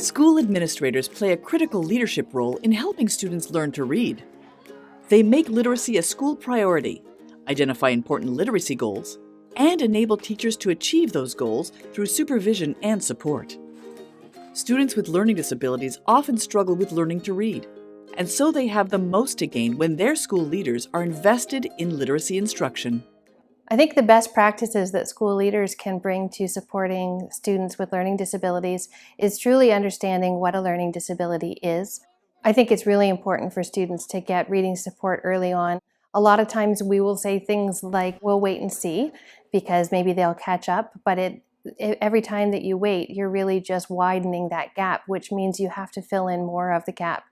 School administrators play a critical leadership role in helping students learn to read. They make literacy a school priority, identify important literacy goals, and enable teachers to achieve those goals through supervision and support. Students with learning disabilities often struggle with learning to read, and so they have the most to gain when their school leaders are invested in literacy instruction. I think the best practices that school leaders can bring to supporting students with learning disabilities is truly understanding what a learning disability is. I think it's really important for students to get reading support early on. A lot of times we will say things like, we'll wait and see, because maybe they'll catch up, but every time that you wait, you're really just widening that gap, which means you have to fill in more of the gap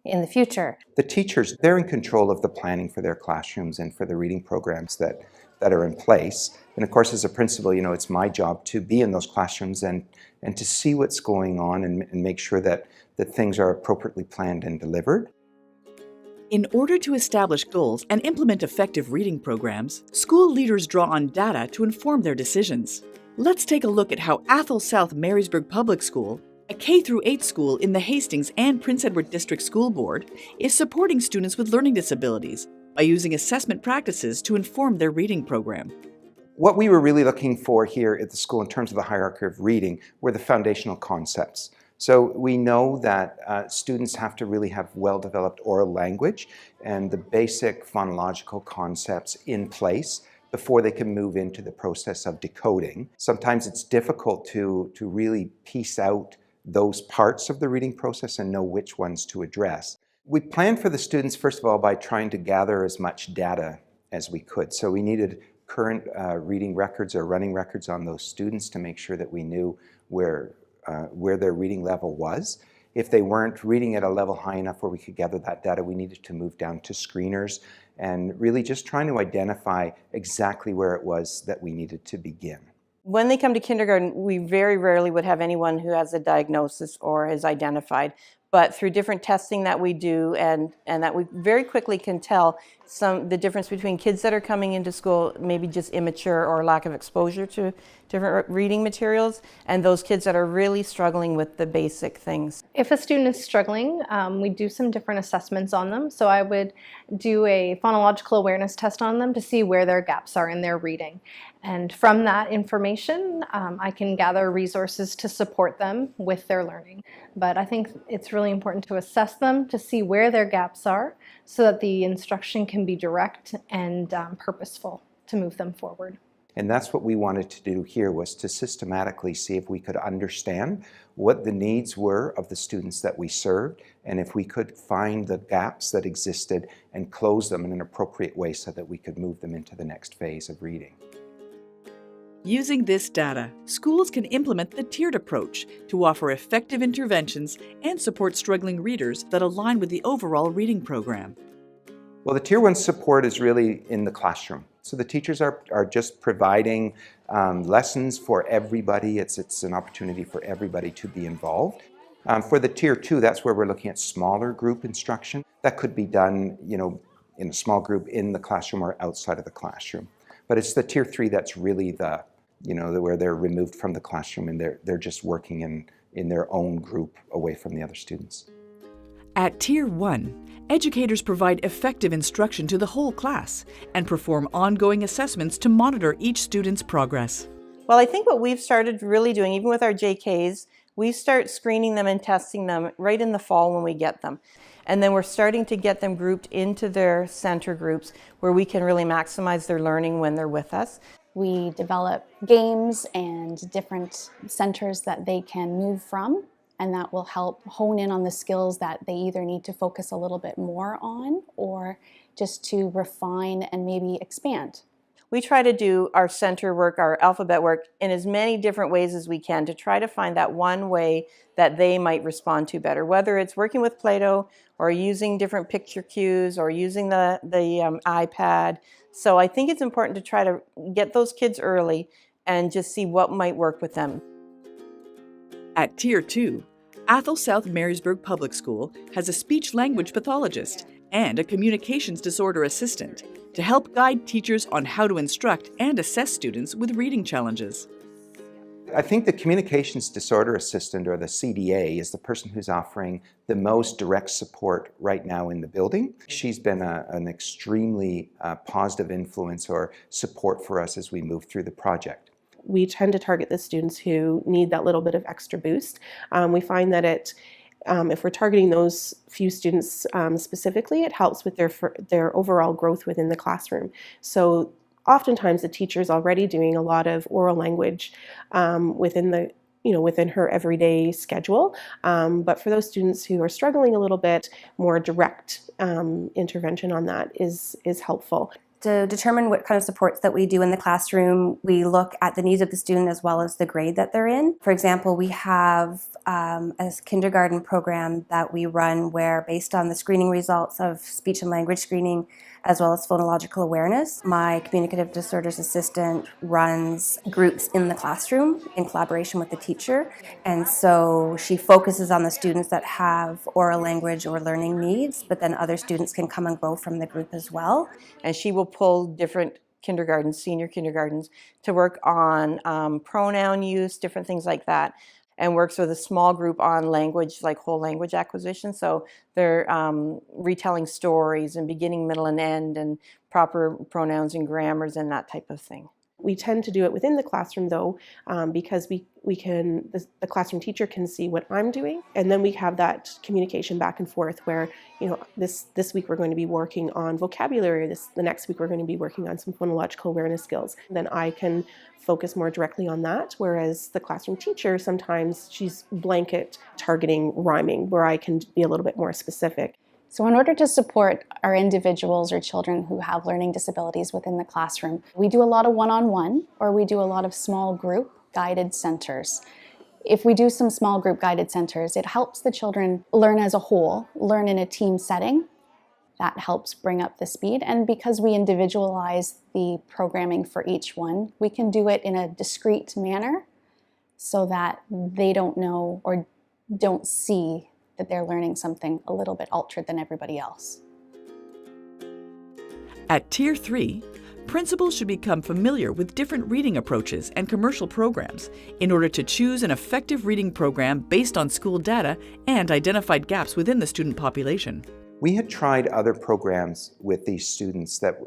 in the future. The teachers, they're in control of the planning for their classrooms and for the reading programs that are in place. And of course, as a principal, it's my job to be in those classrooms and to see what's going on and make sure that things are appropriately planned and delivered. In order to establish goals and implement effective reading programs, school leaders draw on data to inform their decisions. Let's take a look at how Athol South Marysburg Public School, a K-8 school in the Hastings and Prince Edward District School Board, is supporting students with learning disabilities by using assessment practices to inform their reading program. What we were really looking for here at the school in terms of the hierarchy of reading were the foundational concepts. So we know that students have to really have well-developed oral language and the basic phonological concepts in place before they can move into the process of decoding. Sometimes it's difficult to really piece out those parts of the reading process and know which ones to address. We planned for the students, first of all, by trying to gather as much data as we could. So we needed current reading records or running records on those students to make sure that we knew where their reading level was. If they weren't reading at a level high enough where we could gather that data, we needed to move down to screeners and really just trying to identify exactly where it was that we needed to begin. When they come to kindergarten, we very rarely would have anyone who has a diagnosis or is identified. But through different testing that we do and that we very quickly can tell the difference between kids that are coming into school, maybe just immature or lack of exposure to different reading materials, and those kids that are really struggling with the basic things. If a student is struggling, we do some different assessments on them. So I would do a phonological awareness test on them to see where their gaps are in their reading. And from that information, I can gather resources to support them with their learning. But I think it's really important to assess them to see where their gaps are so that the instruction can be direct and purposeful to move them forward. And that's what we wanted to do here, was to systematically see if we could understand what the needs were of the students that we served, and if we could find the gaps that existed and close them in an appropriate way so that we could move them into the next phase of reading. Using this data, schools can implement the tiered approach to offer effective interventions and support struggling readers that align with the overall reading program. Well, the Tier 1 support is really in the classroom. So the teachers are just providing lessons for everybody. It's an opportunity for everybody to be involved. For the Tier 2, that's where we're looking at smaller group instruction. That could be done, in a small group in the classroom or outside of the classroom. But it's the Tier 3 that's really where they're removed from the classroom and they're just working in their own group away from the other students. At Tier 1, educators provide effective instruction to the whole class and perform ongoing assessments to monitor each student's progress. Well, I think what we've started really doing, even with our JKs, we start screening them and testing them right in the fall when we get them. And then we're starting to get them grouped into their center groups where we can really maximize their learning when they're with us. We develop games and different centers that they can move from, and that will help hone in on the skills that they either need to focus a little bit more on or just to refine and maybe expand. We try to do our center work, our alphabet work, in as many different ways as we can to try to find that one way that they might respond to better, whether it's working with Play-Doh or using different picture cues or using the iPad. So I think it's important to try to get those kids early and just see what might work with them. At Tier 2, Athol South Marysburg Public School has a speech-language pathologist and a communications disorder assistant to help guide teachers on how to instruct and assess students with reading challenges. I think the communications disorder assistant, or the CDA, is the person who's offering the most direct support right now in the building. She's been an extremely positive influence or support for us as we move through the project. We tend to target the students who need that little bit of extra boost. We find that if we're targeting those few students specifically, it helps with their overall growth within the classroom. So oftentimes the teacher is already doing a lot of oral language within her everyday schedule. But for those students who are struggling a little bit, more direct intervention on that is helpful. To determine what kind of supports that we do in the classroom, we look at the needs of the student as well as the grade that they're in. For example, we have a kindergarten program that we run where, based on the screening results of speech and language screening as well as phonological awareness, my communicative disorders assistant runs groups in the classroom in collaboration with the teacher. And so she focuses on the students that have oral language or learning needs, but then other students can come and go from the group as well. And she will pull different kindergartens, senior kindergartens, to work on pronoun use, different things like that, and works with a small group on language, like whole language acquisition. So they're retelling stories and beginning, middle, and end, and proper pronouns and grammars and that type of thing. We tend to do it within the classroom though, because the classroom teacher can see what I'm doing, and then we have that communication back and forth where, this week we're going to be working on vocabulary, the next week we're going to be working on some phonological awareness skills. Then I can focus more directly on that, whereas the classroom teacher, sometimes she's blanket targeting rhyming, where I can be a little bit more specific. So in order to support our individuals or children who have learning disabilities within the classroom, we do a lot of one-on-one, or we do a lot of small group guided centers. If we do some small group guided centers, it helps the children learn as a whole, learn in a team setting. That helps bring up the speed. And because we individualize the programming for each one, we can do it in a discrete manner so that they don't know or don't see that they're learning something a little bit altered than everybody else. At Tier 3, principals should become familiar with different reading approaches and commercial programs in order to choose an effective reading program based on school data and identified gaps within the student population. We had tried other programs with these students that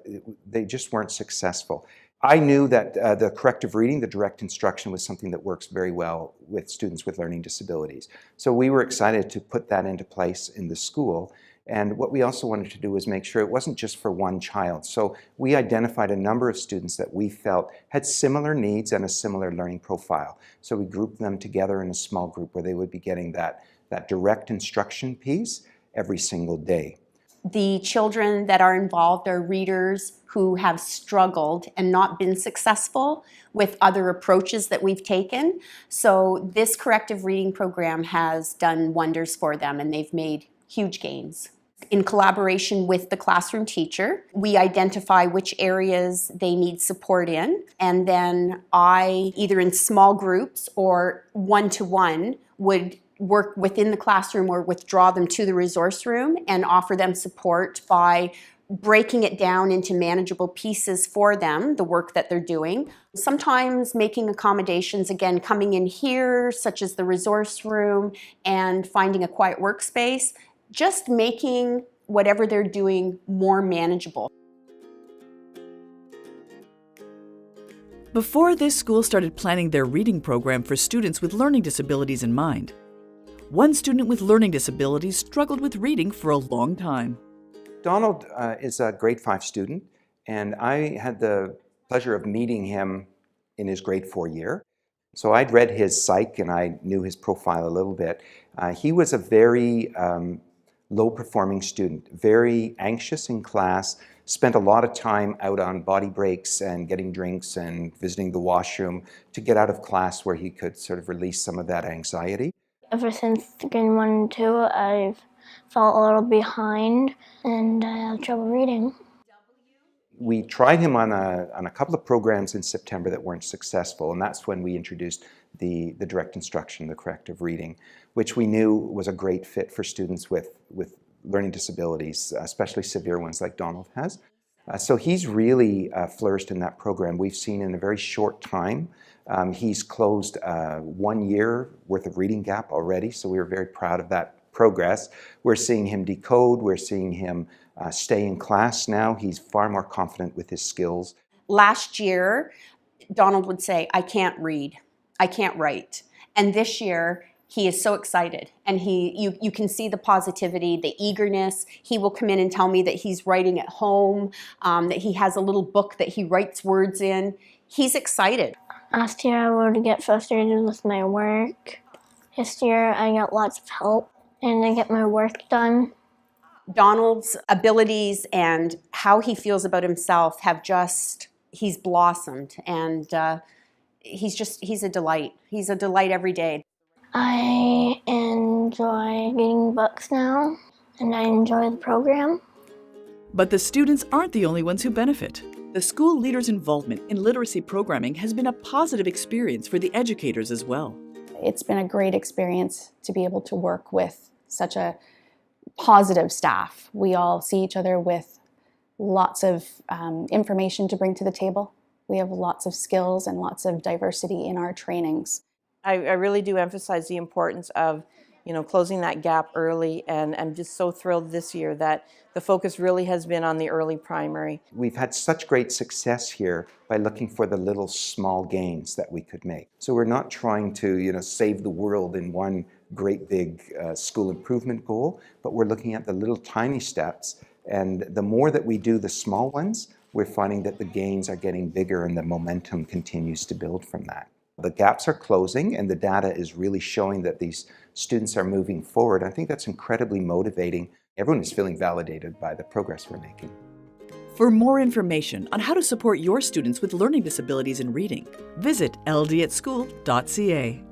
they just weren't successful. I knew that the corrective reading, the direct instruction, was something that works very well with students with learning disabilities. So we were excited to put that into place in the school. And what we also wanted to do was make sure it wasn't just for one child. So we identified a number of students that we felt had similar needs and a similar learning profile. So we grouped them together in a small group where they would be getting that direct instruction piece every single day. The children that are involved are readers who have struggled and not been successful with other approaches that we've taken. So this corrective reading program has done wonders for them, and they've made huge gains. In collaboration with the classroom teacher, we identify which areas they need support in, and then I, either in small groups or one-to-one, would work within the classroom or withdraw them to the resource room and offer them support by breaking it down into manageable pieces for them, the work that they're doing. Sometimes making accommodations, again, coming in here, such as the resource room, and finding a quiet workspace, just making whatever they're doing more manageable. Before this school started planning their reading program for students with learning disabilities in mind, one student with learning disabilities struggled with reading for a long time. Donald is a grade 5 student, and I had the pleasure of meeting him in his grade 4 year. So I'd read his psych and I knew his profile a little bit. He was a very low-performing student, very anxious in class, spent a lot of time out on body breaks and getting drinks and visiting the washroom to get out of class where he could sort of release some of that anxiety. Ever since grade 1 and 2, I've felt a little behind and I have trouble reading. We tried him on a couple of programs in September that weren't successful, and that's when we introduced the direct instruction, the corrective reading, which we knew was a great fit for students with learning disabilities, especially severe ones like Donald has. So he's really flourished in that program. We've seen in a very short time, he's closed 1 year worth of reading gap already, so we were very proud of that progress. We're seeing him decode, we're seeing him stay in class now. He's far more confident with his skills. Last year, Donald would say, I can't read, I can't write. And this year, he is so excited, and you can see the positivity, the eagerness. He will come in and tell me that he's writing at home, that he has a little book that he writes words in. He's excited. Last year I would get frustrated with my work. This year I got lots of help and I get my work done. Donald's abilities and how he feels about himself have he's blossomed, and he's a delight. He's a delight every day. I enjoy reading books now, and I enjoy the program. But the students aren't the only ones who benefit. The school leaders' involvement in literacy programming has been a positive experience for the educators as well. It's been a great experience to be able to work with such a positive staff. We all see each other with lots of information to bring to the table. We have lots of skills and lots of diversity in our trainings. I really do emphasize the importance of, closing that gap early, and I'm just so thrilled this year that the focus really has been on the early primary. We've had such great success here by looking for the little small gains that we could make. So we're not trying to, save the world in one great big school improvement goal, but we're looking at the little tiny steps, and the more that we do the small ones, we're finding that the gains are getting bigger and the momentum continues to build from that. The gaps are closing and the data is really showing that these students are moving forward. I think that's incredibly motivating. Everyone is feeling validated by the progress we're making. For more information on how to support your students with learning disabilities in reading, visit ldAtSchool.ca.